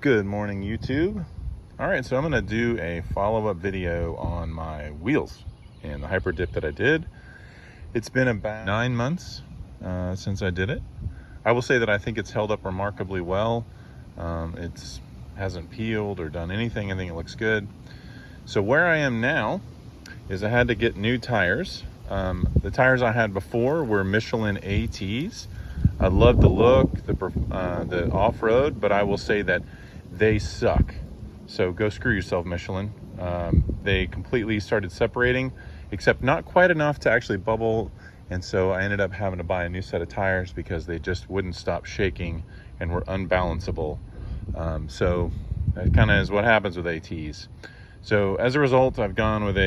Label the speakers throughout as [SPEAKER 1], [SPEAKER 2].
[SPEAKER 1] Good morning, YouTube. All right, so I'm gonna do a follow-up video on my wheels and the HyperDip that I did. It's been about 9 months since I did it. I will say that I think it's held up remarkably well. It hasn't peeled or done anything. I think it looks good. So where I am now is I had to get new tires. The tires I had before were Michelin ATs. I love the look, the off-road, but I will say that they suck. So go screw yourself, Michelin. They completely started separating, except not quite enough to actually bubble. And so I ended up having to buy a new set of tires because they just wouldn't stop shaking and were unbalanceable. So that kind of is what happens with ATs. So as a result, I've gone with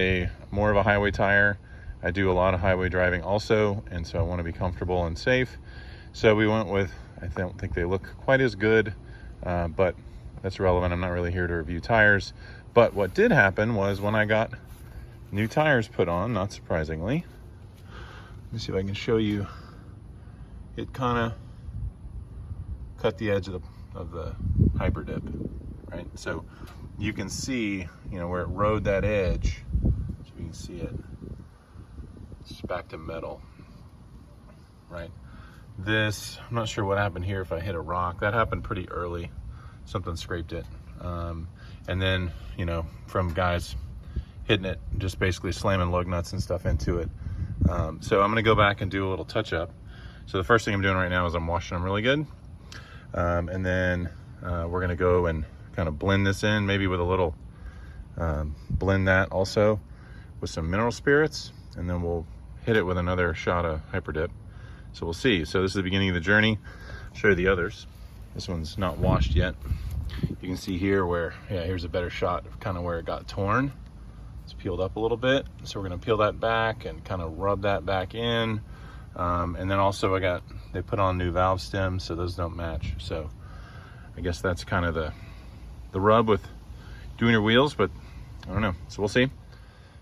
[SPEAKER 1] more of a highway tire. I do a lot of highway driving also, and so I want to be comfortable and safe. So we went with, I don't think they look quite as good, but that's irrelevant. I'm not really here to review tires. But what did happen was when I got new tires put on, not surprisingly, let me see if I can show you, it kind of cut the edge of the HyperDip, right? So you can see, where it rode that edge, so you can see it, it's back to metal, right? This, I'm not sure what happened here, if I hit a rock. That happened pretty early. Something scraped it. And then, from guys hitting it, just basically slamming lug nuts and stuff into it. So I'm gonna go back and do a little touch up. So the first thing I'm doing right now is I'm washing them really good. And then we're gonna go and kind of blend this in, maybe with a little, blend that also with some mineral spirits. And then we'll hit it with another shot of HyperDip. So we'll see. So this is the beginning of the journey. I'll show you the others. This one's not washed yet. You can see here where, here's a better shot of kind of where it got torn. It's peeled up a little bit. So we're gonna peel that back and kind of rub that back in. And then also they put on new valve stems, so those don't match. So I guess that's kind of the rub with doing your wheels, but I don't know. So we'll see.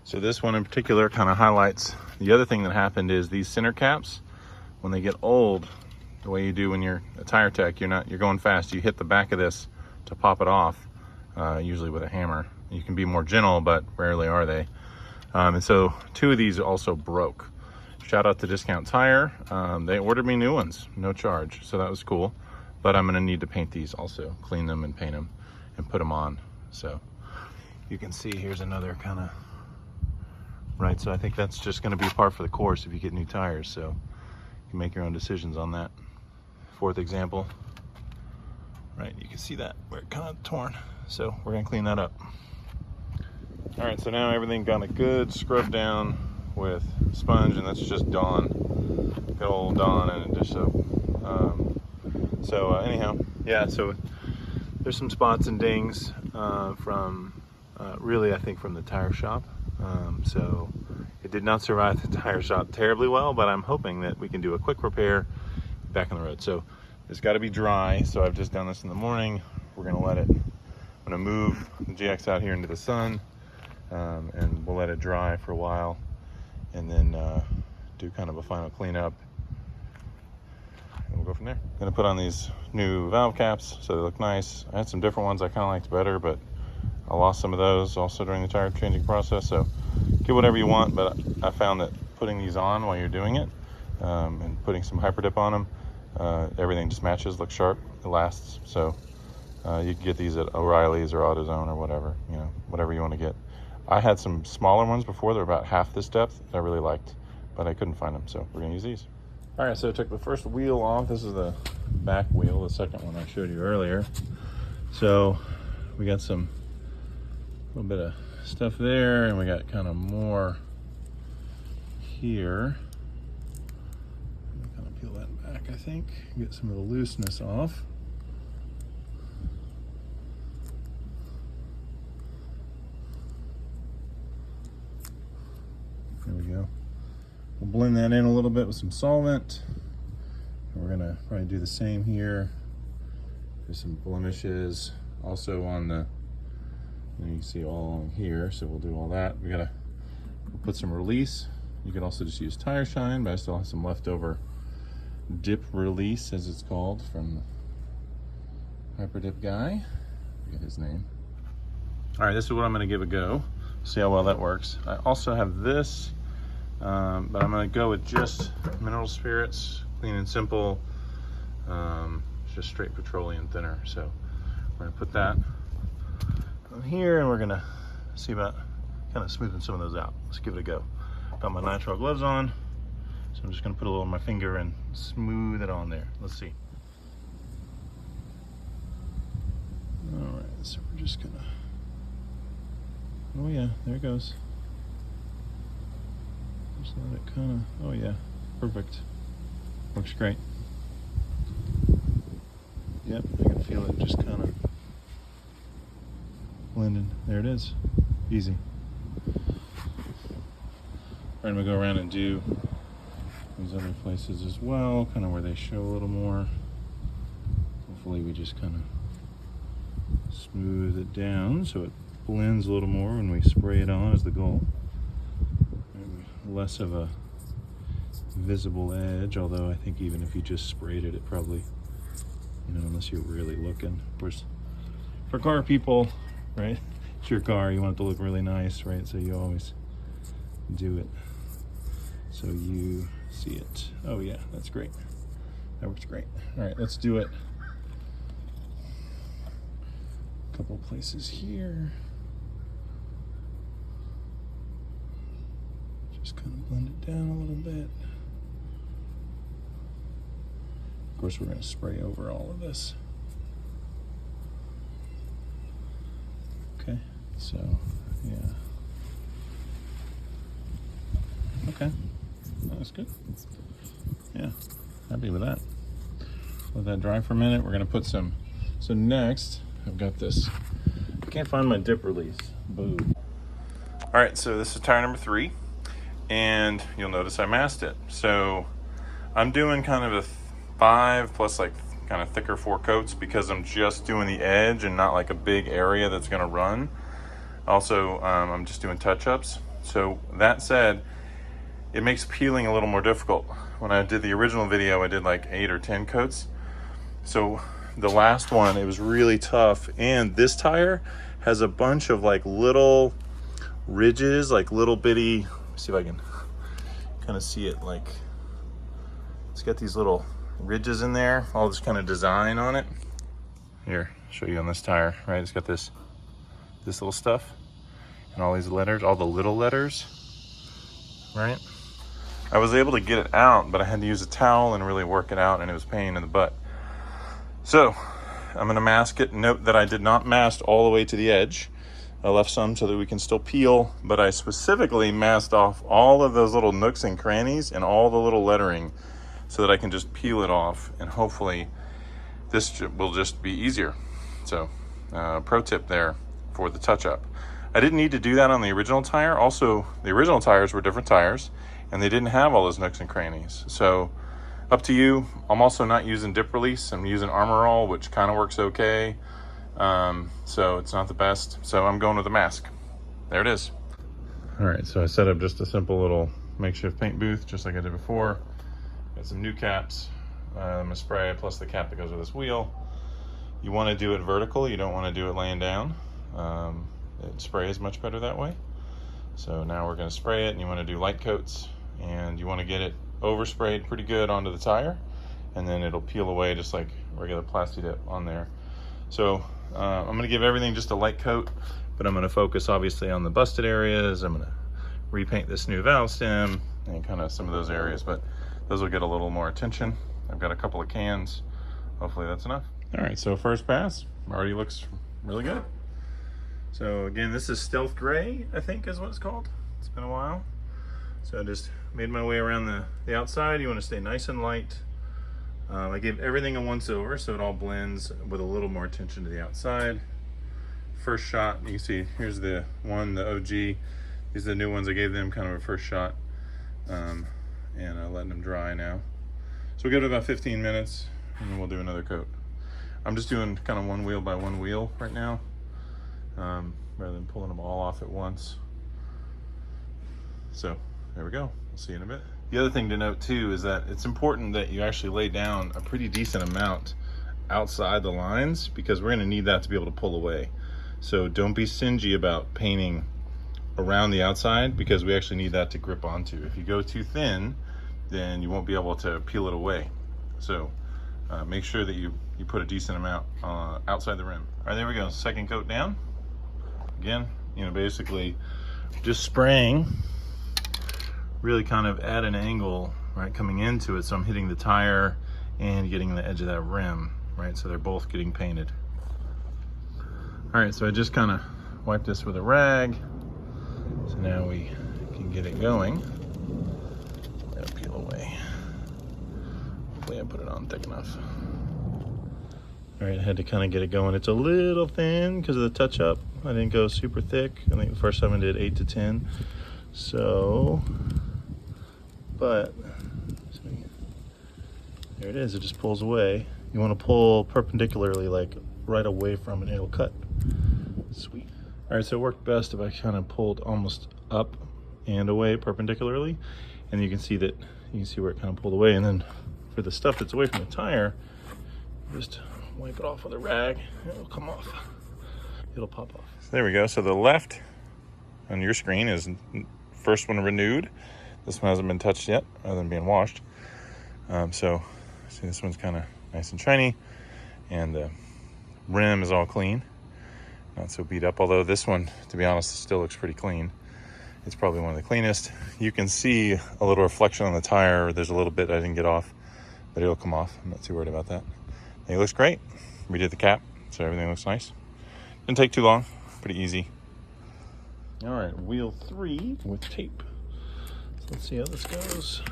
[SPEAKER 1] So this one in particular kind of highlights the other thing that happened is these center caps, when they get old, the way you do when you're a tire tech, you're going fast. You hit the back of this to pop it off, usually with a hammer. You can be more gentle, but rarely are they. And so 2 of these also broke. Shout out to Discount Tire. They ordered me new ones, no charge. So that was cool. But I'm gonna need to paint these also, clean them and paint them and put them on. So you can see here's another kind of, right? So I think that's just gonna be par for the course if you get new tires. So you can make your own decisions on that. 4th example, right? You can see that where it kind of torn. So we're gonna clean that up. All right, so now everything got a good scrub down with sponge, and that's just Dawn, good old Dawn and dish soap. Anyhow, so there's some spots and dings from really, I think, from the tire shop. So it did not survive the tire shop terribly well, but I'm hoping that we can do a quick repair back on the road. So it's got to be dry. So I've just done this in the morning. We're going to I'm going to move the GX out here into the sun, and we'll let it dry for a while, and then do kind of a final cleanup, and we'll go from there. I'm going to put on these new valve caps so they look nice. I had some different ones I kind of liked better, but I lost some of those also during the tire changing process. So get whatever you want, but I found that putting these on while you're doing it, and putting some HyperDip on them, everything just matches, looks sharp, it lasts. So you can get these at O'Reilly's or AutoZone or whatever, whatever you want to get. I had some smaller ones before, they're about half this depth, that I really liked, but I couldn't find them, so we're gonna use these. All right, so I took the first wheel off. This is the back wheel, the second one I showed you earlier. So we got a little bit of stuff there, and we got kind of more here. Kind of peel that back, I think, get some of the looseness off. There we go. We'll blend that in a little bit with some solvent. And we're gonna probably do the same here. There's some blemishes also on the, you can see all along here, so we'll do all that. We'll put some release. You can also just use tire shine, but I still have some leftover dip release, as it's called, from the HyperDip guy. Forget his name. All right, this is what I'm gonna give a go. See how well that works. I also have this, but I'm gonna go with just mineral spirits, clean and simple, just straight petroleum thinner. So we're gonna put that on here, and we're gonna see about kind of smoothing some of those out. Let's give it a go. Got my nitrile gloves on, so I'm just gonna put a little on my finger and smooth it on there. Let's see. All right, so we're just gonna, oh yeah, there it goes. Just let it kind of, oh yeah, perfect. Works great. Yep, I can feel it just kind of blending. There it is, easy. All right, I'm gonna go around and do these other places as well, kind of where they show a little more. Hopefully we just kind of smooth it down so it blends a little more when we spray it on is the goal. Maybe less of a visible edge, although I think even if you just sprayed it, it probably, you know, unless you're really looking. Of course, for car people, right? It's your car, you want it to look really nice, right? So you always do it so you see it. Oh yeah, that's great. That works great. All right, let's do it. A couple places here. Just kind of blend it down a little bit. Of course, we're going to spray over all of this. Okay, so yeah. Okay, that's good. Yeah, happy with that. Let that dry for a minute. We're gonna put some, so next, I've got this, I can't find my dip release, boo. All right, so this is tire number 3, and you'll notice I masked it. So I'm doing kind of a 5 plus like kind of thicker 4 coats because I'm just doing the edge and not like a big area that's gonna run. Also, I'm just doing touch-ups. So that said, it makes peeling a little more difficult. When I did the original video, I did like 8 or 10 coats. So the last one, it was really tough. And this tire has a bunch of like little ridges, like little bitty, see if I can kind of see it, like it's got these little ridges in there, all this kind of design on it. Here, I'll show you on this tire, right? It's got this little stuff and all these letters, all the little letters, right? I was able to get it out, but I had to use a towel and really work it out, and it was a pain in the butt. So I'm gonna mask it. Note that I did not mask all the way to the edge. I left some so that we can still peel, but I specifically masked off all of those little nooks and crannies and all the little lettering so that I can just peel it off, and hopefully this will just be easier. So pro tip there for the touch-up. I didn't need to do that on the original tire. Also, the original tires were different tires, and they didn't have all those nooks and crannies. So up to you. I'm also not using dip release. I'm using Armor All, which kind of works okay. So it's not the best. So I'm going with the mask. There it is. All right, so I set up just a simple little makeshift paint booth, just like I did before. Got some new caps. I'm gonna spray plus the cap that goes with this wheel. You wanna do it vertical. You don't wanna do it laying down. It sprays much better that way. So now we're gonna spray it, and you wanna do light coats, and you wanna get it oversprayed pretty good onto the tire, and then it'll peel away just like regular Plastidip on there. So I'm gonna give everything just a light coat, but I'm gonna focus obviously on the busted areas. I'm gonna repaint this new valve stem and kind of some of those areas, but those will get a little more attention. I've got a couple of cans. Hopefully that's enough. All right, so first pass already looks really good. So again, this is Stealth Gray, I think is what it's called. It's been a while. So I just made my way around the outside. You want to stay nice and light. I gave everything a once over so it all blends with a little more attention to the outside. First shot, you can see here's the one, the OG. These are the new ones. I gave them kind of a first shot, and I'm letting them dry now. So we'll give it about 15 minutes, and then we'll do another coat. I'm just doing kind of one wheel by one wheel right now, rather than pulling them all off at once. So there we go. We'll see you in a bit. The other thing to note too is that it's important that you actually lay down a pretty decent amount outside the lines because we're going to need that to be able to pull away. So don't be stingy about painting around the outside because we actually need that to grip onto. If you go too thin, then you won't be able to peel it away. So make sure that you put a decent amount outside the rim. All right, there we go, second coat down. Again, you know, basically just spraying really kind of at an angle, right, coming into it. So I'm hitting the tire and getting the edge of that rim, right? So they're both getting painted. All right, so I just kind of wiped this with a rag. So now we can get it going. That'll peel away. Hopefully I put it on thick enough. All right, I had to kind of get it going. It's a little thin because of the touch-up. I didn't go super thick. I think the first time I did 8 to 10. So, but there it is. It just pulls away. You want to pull perpendicularly, like right away from it. It'll cut. Sweet. All right, so it worked best if I kind of pulled almost up and away perpendicularly, and you can see that you can see where it kind of pulled away. And then for the stuff that's away from the tire, just wipe it off with a rag. It'll come off. It'll pop off. So there we go. So the left on your screen is first one renewed. This one hasn't been touched yet, other than being washed. So see, this one's kind of nice and shiny, and the rim is all clean, not so beat up. Although this one, to be honest, still looks pretty clean. It's probably one of the cleanest. You can see a little reflection on the tire. There's a little bit I didn't get off, but it'll come off. I'm not too worried about that. It looks great. We did the cap, so everything looks nice. Didn't take too long, pretty easy. All right, wheel 3 with tape. So let's see how this goes.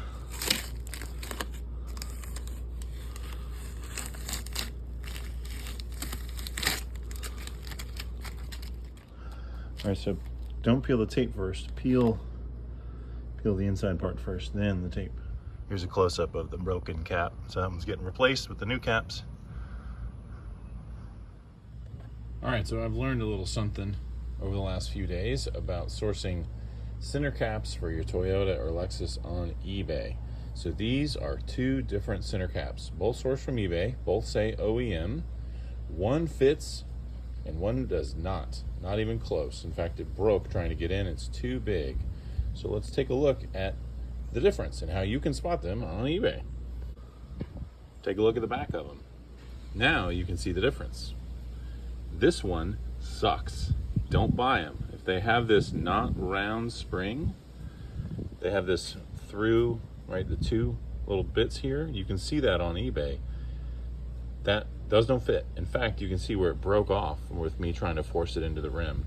[SPEAKER 1] All right, so don't peel the tape first. Peel the inside part first, then the tape. Here's a close-up of the broken cap. So that one's getting replaced with the new caps. All right, so I've learned a little something over the last few days about sourcing center caps for your Toyota or Lexus on eBay. So these are 2 different center caps, both sourced from eBay, both say OEM. One fits and one does not even close. In fact, it broke trying to get in. It's too big. So let's take a look at the difference and how you can spot them on eBay. Take a look at the back of them. Now you can see the difference. This one sucks. Don't buy them. If they have this not round spring, they have this through, right, the 2 little bits here. You can see that on eBay. Those don't fit. In fact, you can see where it broke off with me trying to force it into the rim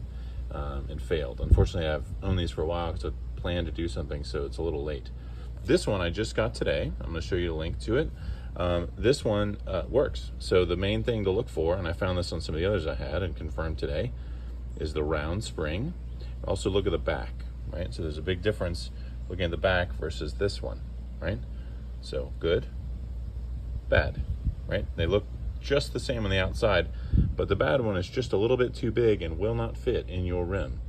[SPEAKER 1] and failed. Unfortunately, I've owned these for a while because I planned to do something, so it's a little late. This one I just got today. I'm going to show you a link to it. This one works. So the main thing to look for, and I found this on some of the others I had and confirmed today, is the round spring. Also look at the back, right? So there's a big difference looking at the back versus this one, right? So good, bad, right? They look just the same on the outside, but the bad one is just a little bit too big and will not fit in your rim.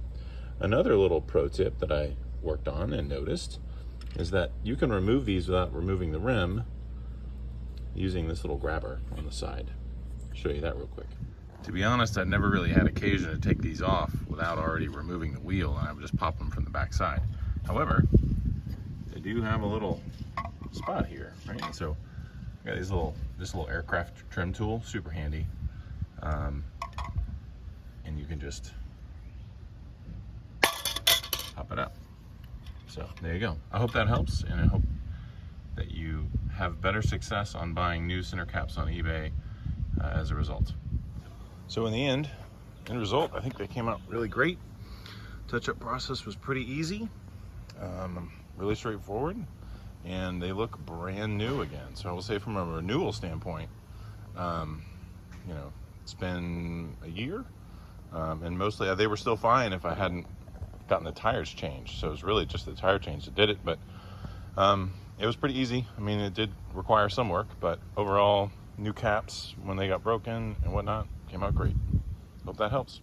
[SPEAKER 1] Another little pro tip that I worked on and noticed is that you can remove these without removing the rim using this little grabber on the side. I'll show you that real quick. To be honest, I'd never really had occasion to take these off without already removing the wheel, and I would just pop them from the back side. However, they do have a little spot here, right? And so I got this little aircraft trim tool, super handy, and you can just pop it out. So there you go. I hope that helps, and I hope that you have better success on buying new center caps on eBay as a result. So in the end result, I think they came out really great. Touch-up process was pretty easy, really straightforward, and they look brand new again. So I will say from a renewal standpoint, you know, it's been a year, and mostly they were still fine if I hadn't gotten the tires changed. So it was really just the tire change that did it, but it was pretty easy. I mean, it did require some work, but overall, new caps when they got broken and whatnot came out great. Hope that helps.